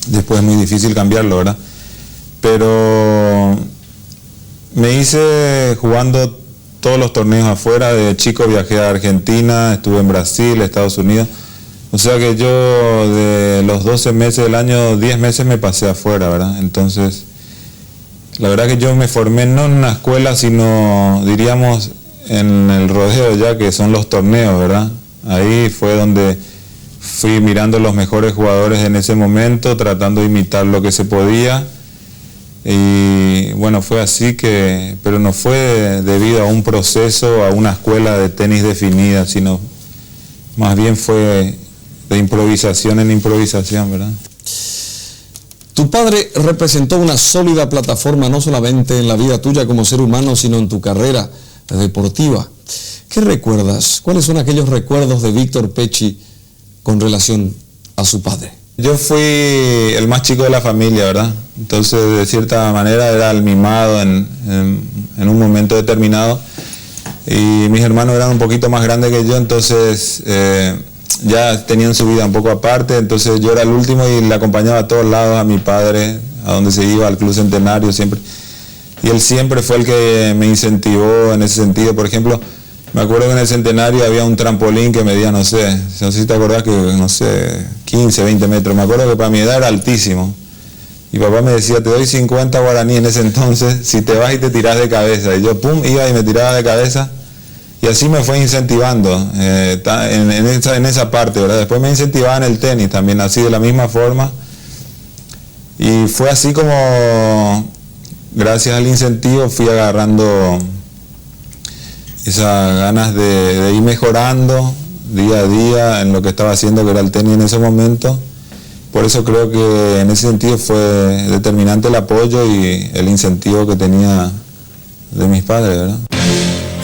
Speaker 18: después es muy difícil cambiarlo, ¿verdad? Pero me hice jugando todos los torneos afuera. De chico viajé a Argentina, estuve en Brasil, Estados Unidos. O sea que yo de los 12 meses del año, 10 meses me pasé afuera, ¿verdad? Entonces, la verdad que yo me formé no en una escuela, sino, diríamos, en el rodeo ya, que son los torneos, ¿verdad? Ahí fue donde fui mirando los mejores jugadores en ese momento, tratando de imitar lo que se podía. Y bueno, fue así que, pero no fue debido a un proceso, a una escuela de tenis definida, sino más bien fue de improvisación en improvisación, ¿verdad?
Speaker 2: Tu padre representó una sólida plataforma no solamente en la vida tuya como ser humano, sino en tu carrera deportiva. ¿Qué recuerdas? ¿Cuáles son aquellos recuerdos de Víctor Pecci con relación a su padre?
Speaker 18: Yo fui el más chico de la familia, ¿verdad? Entonces, de cierta manera, era el mimado en un momento determinado. Y mis hermanos eran un poquito más grandes que yo, entonces ya tenían su vida un poco aparte. Entonces yo era el último y le acompañaba a todos lados a mi padre, a donde se iba, al Club Centenario siempre. Y él siempre fue el que me incentivó en ese sentido. Por ejemplo, me acuerdo que en el Centenario había un trampolín que medía, no sé si te acordás, que no sé, 15, 20 metros. Me acuerdo que para mi edad era altísimo. Y papá me decía, te doy 50 guaraní en ese entonces, si te vas y te tirás de cabeza. Y yo, pum, iba y me tiraba de cabeza. Y así me fue incentivando en esa parte, ¿verdad? Después me incentivaba en el tenis también, así de la misma forma. Y fue así como, gracias al incentivo, fui agarrando esas ganas de ir mejorando día a día en lo que estaba haciendo, que era el tenis en ese momento. Por eso creo que en ese sentido fue determinante el apoyo y el incentivo que tenía de mis padres, ¿verdad?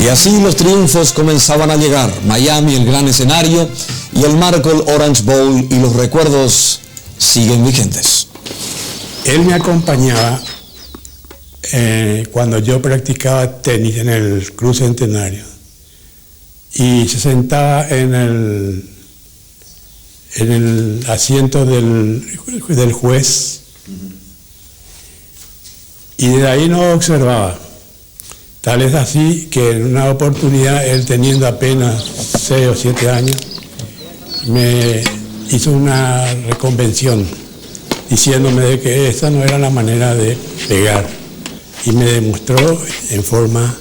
Speaker 2: Y así los triunfos comenzaban a llegar. Miami, el gran escenario, y el marco, el Orange Bowl, y los recuerdos siguen vigentes.
Speaker 1: Él me acompañaba cuando yo practicaba tenis en el Club Centenario y se sentaba en el asiento del juez y de ahí nos observaba. Tal es así que en una oportunidad, él teniendo apenas 6 o 7 años, me hizo una reconvención diciéndome de que esta no era la manera de pegar. Y me demostró en forma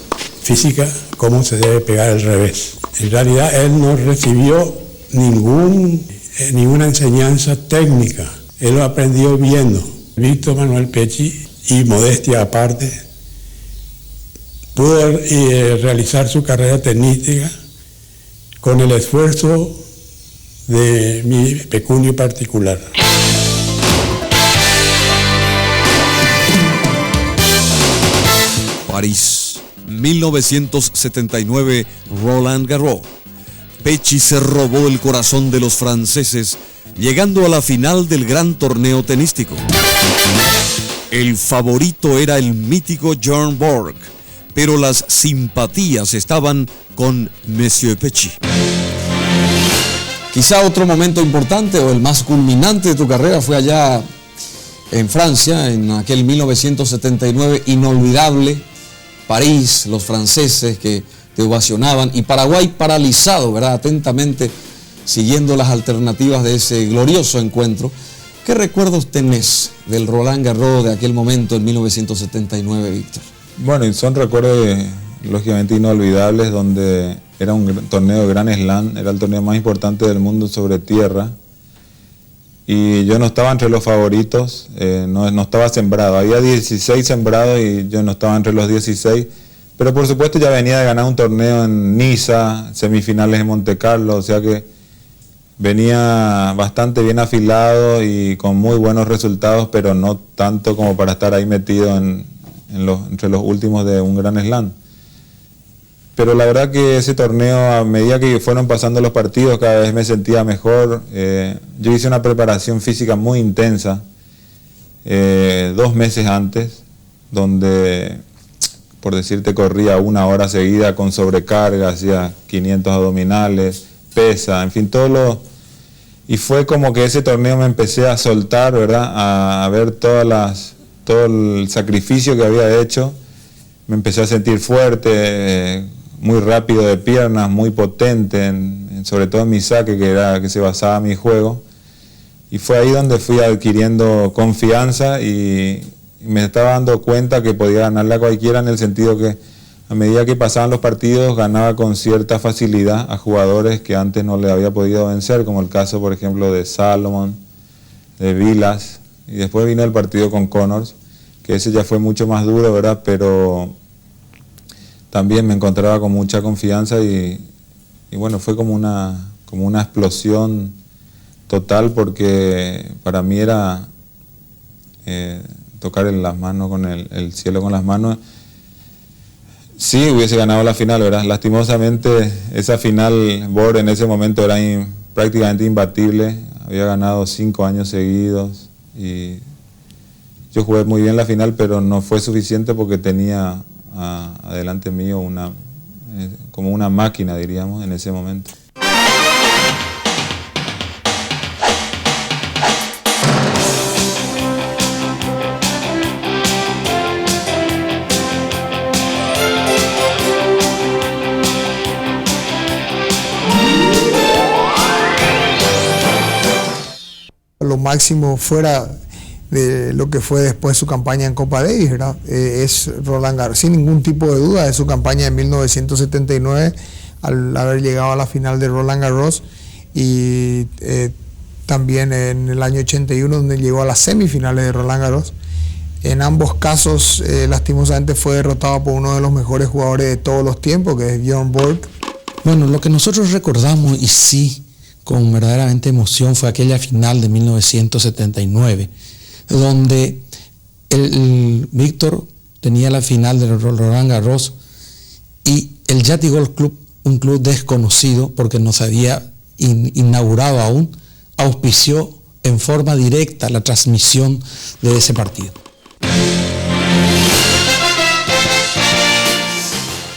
Speaker 1: física cómo se debe pegar el revés. En realidad él no recibió ninguna enseñanza técnica, él lo aprendió viendo. Víctor Manuel Pecci, y modestia aparte, pudo realizar su carrera tenística con el esfuerzo de mi pecunio particular.
Speaker 23: París, 1979, Roland Garros. Pecci se robó el corazón de los franceses, llegando a la final del gran torneo tenístico. El favorito era el mítico Björn Borg, pero las simpatías estaban con Monsieur Pecci.
Speaker 2: Quizá otro momento importante o el más culminante de tu carrera fue allá en Francia, en aquel 1979 inolvidable, París, los franceses que te ovacionaban y Paraguay paralizado, ¿verdad? Atentamente siguiendo las alternativas de ese glorioso encuentro. ¿Qué recuerdos tenés del Roland Garros de aquel momento en 1979, Víctor?
Speaker 18: Bueno, y son recuerdos lógicamente inolvidables, donde era un torneo de Grand Slam, era el torneo más importante del mundo sobre tierra, y yo no estaba entre los favoritos, no estaba sembrado, había 16 sembrados y yo no estaba entre los 16, pero por supuesto ya venía de ganar un torneo en Niza, semifinales en Monte Carlo, o sea que venía bastante bien afilado y con muy buenos resultados, pero no tanto como para estar ahí metido entre los últimos de un Grand Slam. Pero la verdad que ese torneo, a medida que fueron pasando los partidos, cada vez me sentía mejor. Yo hice una preparación física muy intensa, 2 meses antes, donde, por decirte, corría 1 hora seguida con sobrecarga, hacía 500 abdominales, pesa, en fin, y fue como que ese torneo me empecé a soltar, ¿verdad? A ver todo el sacrificio que había hecho. Me empecé a sentir fuerte, muy rápido de piernas, muy potente, sobre todo en mi saque, que se basaba en mi juego. Y fue ahí donde fui adquiriendo confianza y me estaba dando cuenta que podía ganarle a cualquiera, en el sentido que a medida que pasaban los partidos ganaba con cierta facilidad a jugadores que antes no le había podido vencer, como el caso, por ejemplo, de Salomon, de Vilas, y después vino el partido con Connors, que ese ya fue mucho más duro, ¿verdad? Pero también me encontraba con mucha confianza y bueno, fue como una explosión total, porque para mí era tocar en las manos con el cielo con las manos. Sí, hubiese ganado la final, ¿verdad? Lastimosamente esa final, Borg en ese momento era prácticamente imbatible, había ganado 5 años seguidos y yo jugué muy bien la final, pero no fue suficiente porque tenía adelante mío como una máquina, diríamos, en ese momento.
Speaker 21: Lo máximo fuera de lo que fue después su campaña en Copa Davis, ¿verdad? Es Roland Garros, sin ningún tipo de duda, de su campaña en 1979, al haber llegado a la final de Roland Garros, y también en el año 81, donde llegó a las semifinales de Roland Garros. En ambos casos, lastimosamente, fue derrotado por uno de los mejores jugadores de todos los tiempos, que es Björn Borg.
Speaker 19: Bueno, lo que nosotros recordamos, y sí, con verdaderamente emoción, fue aquella final de 1979, donde el Víctor tenía la final de Roland Garros y el Yachty Golf Club, un club desconocido porque no se había inaugurado aún, auspició en forma directa la transmisión de ese partido.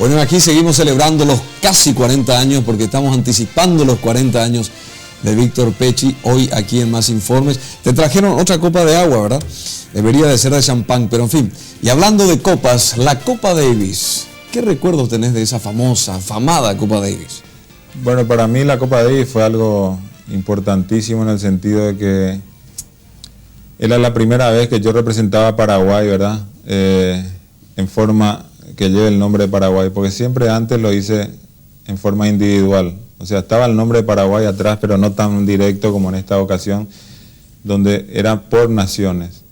Speaker 2: Bueno, aquí seguimos celebrando los casi 40 años, porque estamos anticipando los 40 años de Víctor Pecci, hoy aquí en Más Informes. Te trajeron otra copa de agua, ¿verdad? Debería de ser de champán, pero en fin. Y hablando de copas, la Copa Davis. ¿Qué recuerdos tenés de esa afamada Copa Davis?
Speaker 18: Bueno, para mí la Copa Davis fue algo importantísimo, en el sentido de que era la primera vez que yo representaba a Paraguay, ¿verdad? En forma que lleve el nombre de Paraguay, porque siempre antes lo hice en forma individual. O sea, estaba el nombre de Paraguay atrás, pero no tan directo como en esta ocasión, donde era por naciones.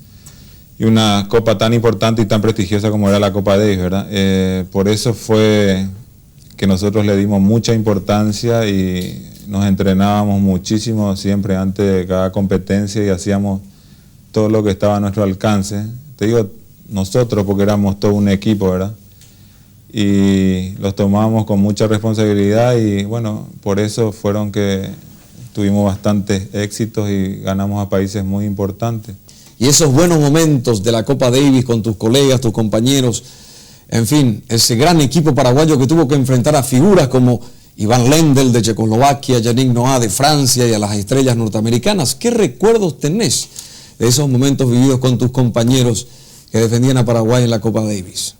Speaker 18: Y una copa tan importante y tan prestigiosa como era la Copa Davis, ¿verdad? Por eso fue que nosotros le dimos mucha importancia y nos entrenábamos muchísimo siempre antes de cada competencia y hacíamos todo lo que estaba a nuestro alcance. Te digo nosotros porque éramos todo un equipo, ¿verdad? Y los tomábamos con mucha responsabilidad y bueno, por eso fueron que tuvimos bastantes éxitos y ganamos a países muy importantes.
Speaker 2: Y esos buenos momentos de la Copa Davis con tus colegas, tus compañeros, en fin, ese gran equipo paraguayo que tuvo que enfrentar a figuras como Iván Lendl de Checoslovaquia, Yannick Noah de Francia y a las estrellas norteamericanas. ¿Qué recuerdos tenés de esos momentos vividos con tus compañeros que defendían a Paraguay en la Copa Davis?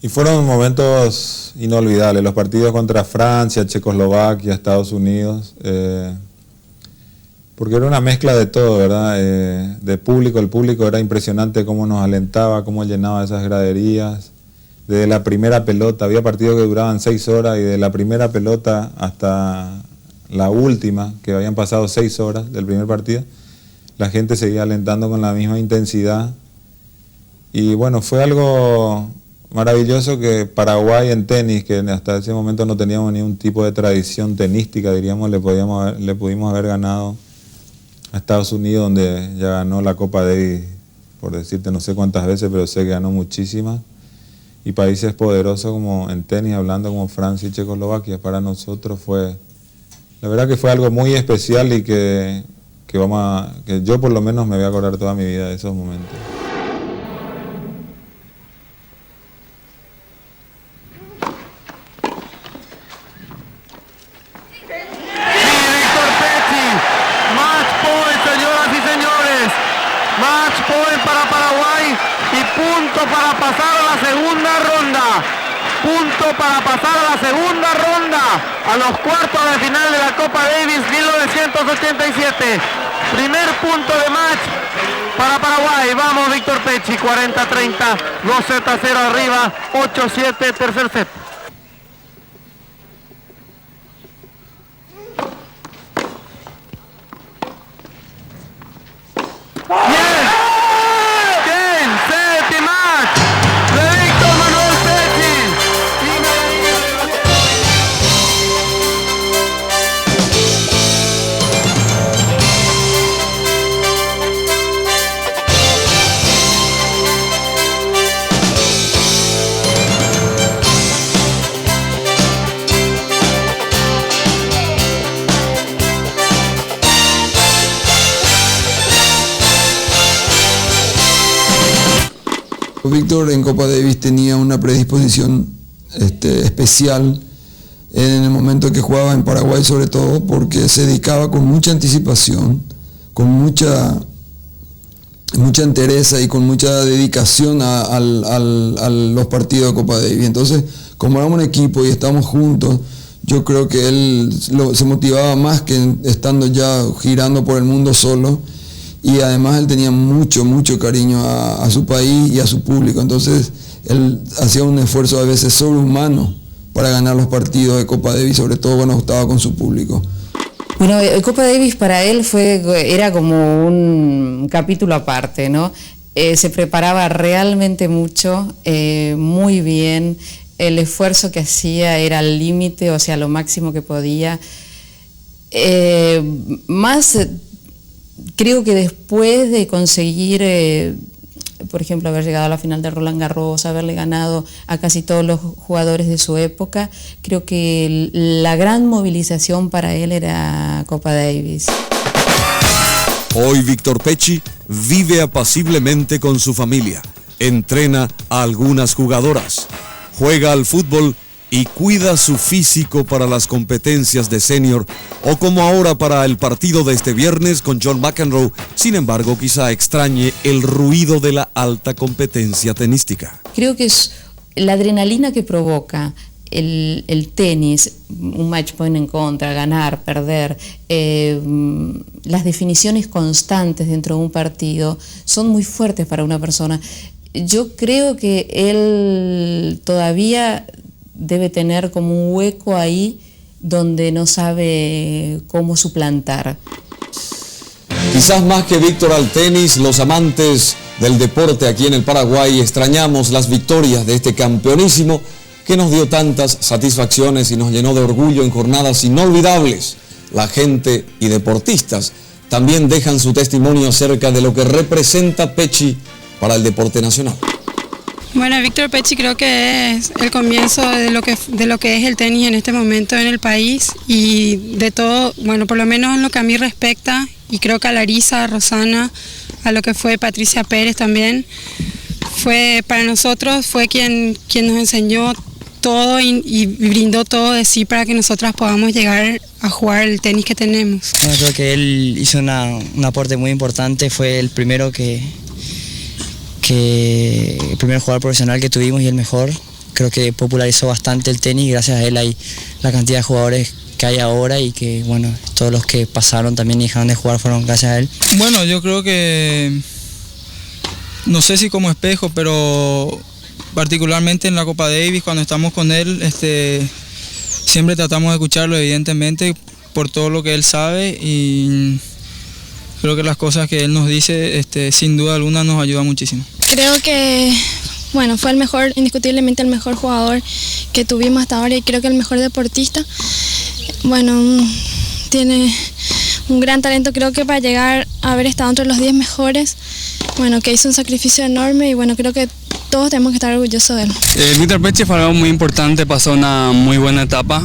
Speaker 18: Y fueron momentos inolvidables, los partidos contra Francia, Checoslovaquia, Estados Unidos, porque era una mezcla de todo, ¿verdad? De público, el público era impresionante cómo nos alentaba, cómo llenaba esas graderías. Desde la primera pelota, había partidos que duraban 6 horas y de la primera pelota hasta la última, que habían pasado 6 horas del primer partido, la gente seguía alentando con la misma intensidad. Y bueno, fue algo maravilloso que Paraguay en tenis, que hasta ese momento no teníamos ningún tipo de tradición tenística, diríamos, le pudimos haber ganado a Estados Unidos, donde ya ganó la Copa Davis, por decirte no sé cuántas veces, pero sé que ganó muchísimas. Y países poderosos como en tenis, hablando como Francia y Checoslovaquia, para nosotros fue, la verdad que fue algo muy especial y que yo por lo menos me voy a acordar toda mi vida de esos momentos.
Speaker 7: Para pasar a la segunda ronda, punto para pasar a la segunda ronda, a los cuartos de final de la Copa Davis 1987. Primer punto de match para Paraguay. Vamos, Víctor Pecci, 40-30, 2-0 arriba, 8-7, tercer set.
Speaker 22: Víctor en Copa Davis tenía una predisposición especial en el momento que jugaba en Paraguay, sobre todo porque se dedicaba con mucha anticipación, con mucha entereza y con mucha dedicación a los partidos de Copa Davis. Entonces, como éramos un equipo y estábamos juntos, yo creo que él se motivaba más que estando ya girando por el mundo solo. Y además él tenía mucho cariño a su país y a su público. Entonces él hacía un esfuerzo a veces sobrehumano para ganar los partidos de Copa Davis, sobre todo cuando estaba con su público.
Speaker 8: Bueno, Copa Davis para él era como un capítulo aparte, ¿no? Se preparaba realmente mucho, muy bien. El esfuerzo que hacía era al límite, o sea, lo máximo que podía. Creo que después de conseguir, por ejemplo, haber llegado a la final de Roland Garros, haberle ganado a casi todos los jugadores de su época, creo que la gran movilización para él era Copa Davis.
Speaker 23: Hoy Víctor Pecci vive apaciblemente con su familia, entrena a algunas jugadoras, juega al fútbol y cuida su físico para las competencias de senior o como ahora para el partido de este viernes con John McEnroe. Sin embargo, quizá extrañe el ruido de la alta competencia tenística.
Speaker 8: Creo que es la adrenalina que provoca el tenis, un match point en contra, ganar, perder, las definiciones constantes dentro de un partido son muy fuertes para una persona. yo creo que él todavía debe tener como un hueco ahí donde no sabe cómo suplantar.
Speaker 2: Quizás más que Víctor al tenis, los amantes del deporte aquí en el Paraguay extrañamos las victorias de este campeonísimo que nos dio tantas satisfacciones y nos llenó de orgullo en jornadas inolvidables. La gente y deportistas también dejan su testimonio acerca de lo que representa Pecci para el deporte nacional.
Speaker 5: Bueno, Víctor Pecci creo que es el comienzo de lo que es el tenis en este momento en el país y de todo, bueno, por lo menos en lo que a mí respecta, y creo que a Larisa, a Rosana, a lo que fue Patricia Pérez también, para nosotros fue quien nos enseñó todo y brindó todo de sí para que nosotras podamos llegar a jugar el tenis que tenemos.
Speaker 6: Bueno, creo que él hizo un aporte muy importante, fue el primero el primer jugador profesional que tuvimos y el mejor. Creo que popularizó bastante el tenis y gracias a él hay la cantidad de jugadores que hay ahora y que, bueno, todos los que pasaron también y dejaron de jugar fueron gracias a él.
Speaker 10: Bueno, yo creo que, no sé si como espejo, pero particularmente en la Copa Davis, cuando estamos con él, siempre tratamos de escucharlo, evidentemente, por todo lo que él sabe, y creo que las cosas que él nos dice, sin duda alguna, nos ayudan muchísimo.
Speaker 24: Creo que, bueno, fue indiscutiblemente el mejor jugador que tuvimos hasta ahora y creo que el mejor deportista. Bueno, tiene un gran talento, creo que para llegar a haber estado entre los 10 mejores, bueno, que hizo un sacrificio enorme y bueno, creo que todos tenemos que estar orgullosos de él.
Speaker 25: Víctor Pecci fue algo muy importante, pasó una muy buena etapa.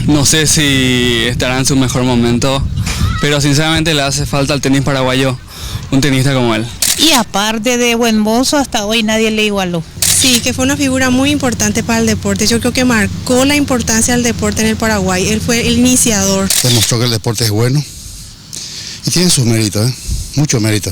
Speaker 25: No sé si estará en su mejor momento, pero sinceramente le hace falta al tenis paraguayo un tenista como él.
Speaker 26: Y aparte de buen mozo, hasta hoy nadie le igualó.
Speaker 27: Sí, que fue una figura muy importante para el deporte. Yo creo que marcó la importancia del deporte en el Paraguay. Él fue el iniciador.
Speaker 28: Demostró que el deporte es bueno y tiene sus méritos, mucho mérito.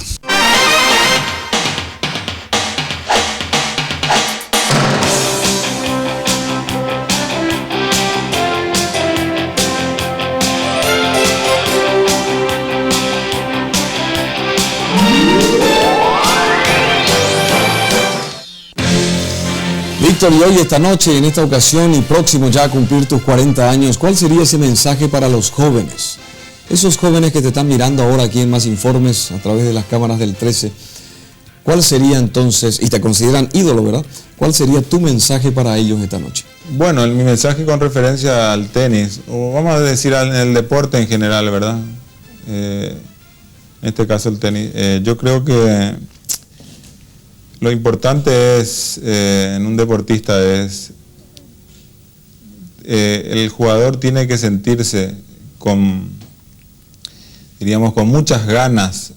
Speaker 2: Víctor, y hoy, esta noche, en esta ocasión y próximo ya a cumplir tus 40 años, ¿cuál sería ese mensaje para los jóvenes? Esos jóvenes que te están mirando ahora aquí en Más Informes a través de las cámaras del 13, ¿cuál sería entonces, y te consideran ídolo, ¿verdad? ¿Cuál sería tu mensaje para ellos esta noche?
Speaker 18: Bueno, mi mensaje con referencia al tenis, o vamos a decir en el deporte en general, ¿verdad? En este caso el tenis. Yo creo que lo importante es, en un deportista es, el jugador tiene que sentirse con muchas ganas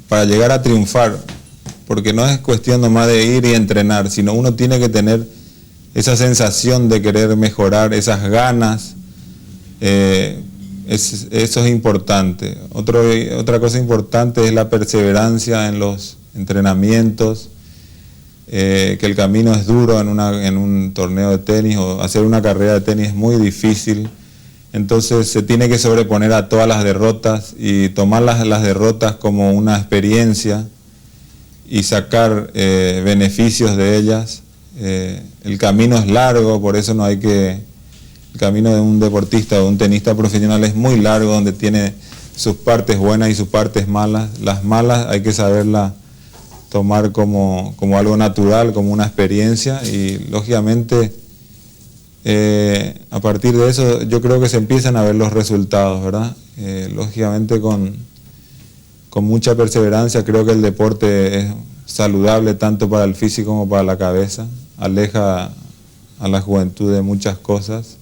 Speaker 18: para llegar a triunfar, porque no es cuestión nomás de ir y entrenar, sino uno tiene que tener esa sensación de querer mejorar, esas ganas, eso es importante. Otra cosa importante es la perseverancia en los entrenamientos, que el camino es duro en un torneo de tenis, o hacer una carrera de tenis es muy difícil, entonces se tiene que sobreponer a todas las derrotas y tomar las derrotas como una experiencia y sacar beneficios de ellas. El camino es largo, por eso el camino de un deportista o de un tenista profesional es muy largo, donde tiene sus partes buenas y sus partes malas. Las malas hay que saberlas tomar como algo natural, como una experiencia, y lógicamente a partir de eso yo creo que se empiezan a ver los resultados, ¿verdad? Lógicamente con mucha perseverancia. Creo que el deporte es saludable tanto para el físico como para la cabeza, aleja a la juventud de muchas cosas,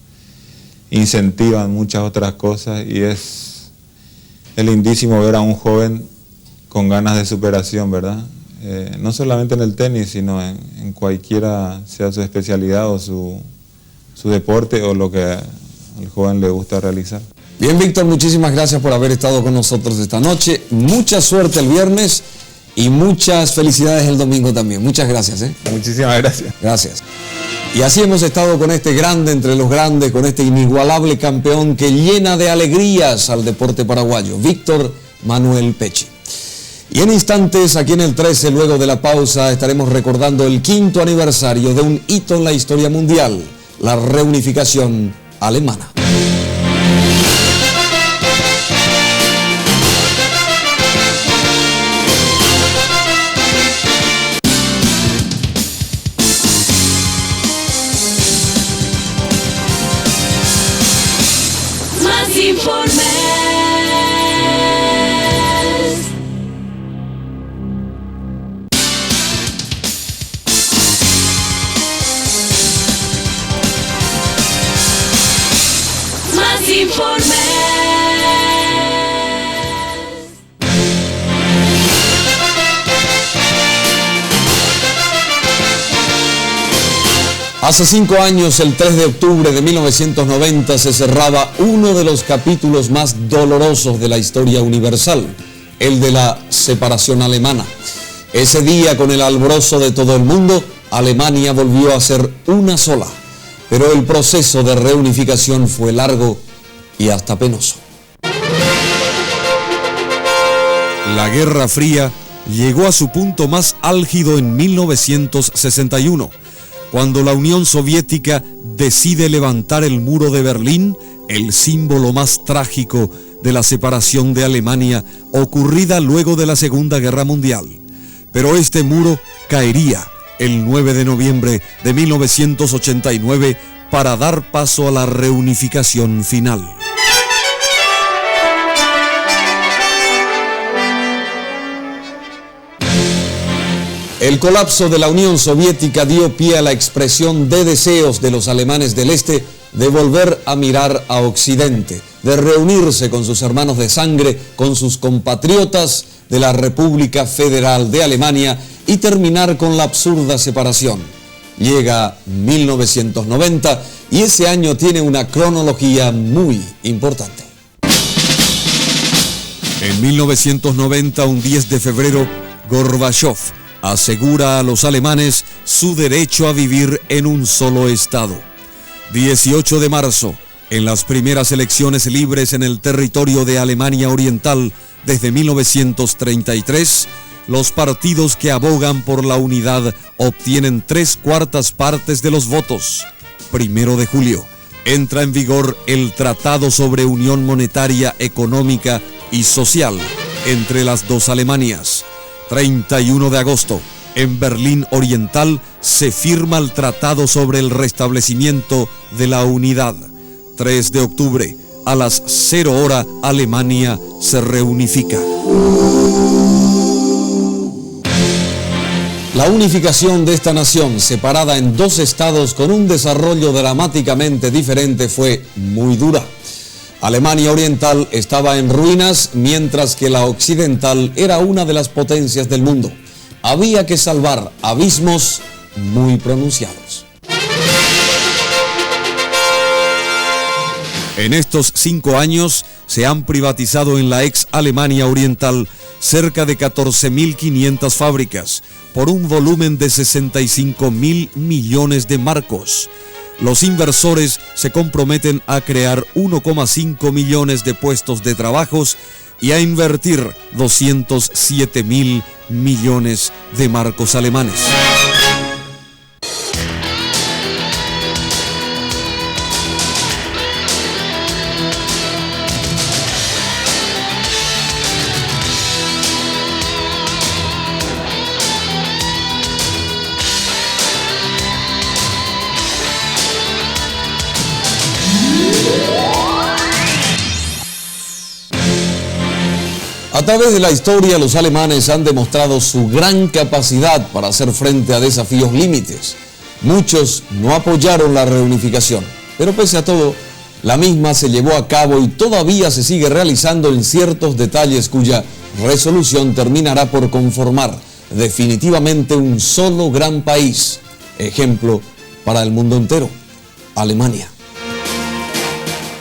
Speaker 18: incentiva muchas otras cosas, y es lindísimo ver a un joven con ganas de superación, ¿verdad? No solamente en el tenis, sino en cualquiera sea su especialidad o su deporte o lo que al joven le gusta realizar.
Speaker 2: Bien, Víctor, muchísimas gracias por haber estado con nosotros esta noche. Mucha suerte el viernes y muchas felicidades el domingo también. Muchas gracias.
Speaker 18: Muchísimas gracias.
Speaker 2: Gracias. Y así hemos estado con este grande entre los grandes, con este inigualable campeón que llena de alegrías al deporte paraguayo, Víctor Manuel Pecci. Y en instantes, aquí en el 13, luego de la pausa, estaremos recordando el 5º aniversario de un hito en la historia mundial, la reunificación alemana.
Speaker 16: Más informes. Más informes.
Speaker 2: Hace 5 años, el 3 de octubre de 1990, se cerraba uno de los capítulos más dolorosos de la historia universal, el de la separación alemana. Ese día, con el alborozo de todo el mundo, Alemania volvió a ser una sola, pero el proceso de reunificación fue largo y hasta penoso.
Speaker 23: La Guerra Fría llegó a su punto más álgido en 1961, cuando la Unión Soviética decide levantar el muro de Berlín, el símbolo más trágico de la separación de Alemania ocurrida luego de la Segunda Guerra Mundial. Pero este muro caería el 9 de noviembre de 1989 para dar paso a la reunificación final.
Speaker 2: El colapso de la Unión Soviética dio pie a la expresión de deseos de los alemanes del Este de volver a mirar a Occidente, de reunirse con sus hermanos de sangre, con sus compatriotas de la República Federal de Alemania y terminar con la absurda separación. Llega 1990 y ese año tiene una cronología muy importante.
Speaker 23: En 1990, un 10 de febrero, Gorbachov asegura a los alemanes su derecho a vivir en un solo estado. 18 de marzo, en las primeras elecciones libres en el territorio de Alemania Oriental desde 1933, los partidos que abogan por la unidad obtienen 3/4 partes de los votos. 1 de julio, entra en vigor el Tratado sobre Unión Monetaria, Económica y Social entre las dos Alemanias. 31 de agosto, en Berlín Oriental, se firma el Tratado sobre el Restablecimiento de la Unidad. 3 de octubre, a las 0 hora, Alemania se reunifica.
Speaker 2: La unificación de esta nación, separada en 2 estados con un desarrollo dramáticamente diferente, fue muy dura. Alemania Oriental estaba en ruinas, mientras que la Occidental era una de las potencias del mundo. Había que salvar abismos muy pronunciados.
Speaker 23: En estos 5 años se han privatizado en la ex Alemania Oriental cerca de 14.500 fábricas por un volumen de 65.000 millones de marcos. Los inversores se comprometen a crear 1,5 millones de puestos de trabajos y a invertir 207.000 millones de marcos alemanes.
Speaker 2: A través de la historia, los alemanes han demostrado su gran capacidad para hacer frente a desafíos límites. Muchos no apoyaron la reunificación, pero pese a todo, la misma se llevó a cabo y todavía se sigue realizando en ciertos detalles cuya resolución terminará por conformar definitivamente un solo gran país, ejemplo para el mundo entero, Alemania.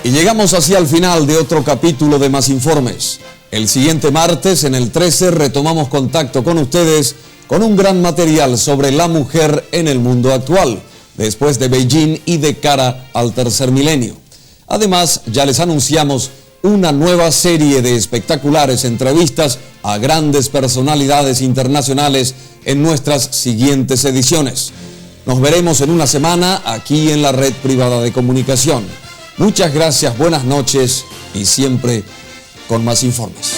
Speaker 2: Y llegamos así al final de otro capítulo de Más Informes. El siguiente martes, en el 13, retomamos contacto con ustedes con un gran material sobre la mujer en el mundo actual, después de Beijing y de cara al tercer milenio. Además, ya les anunciamos una nueva serie de espectaculares entrevistas a grandes personalidades internacionales en nuestras siguientes ediciones. Nos veremos en una semana aquí en la Red Privada de Comunicación. Muchas gracias, buenas noches y siempre con más informes.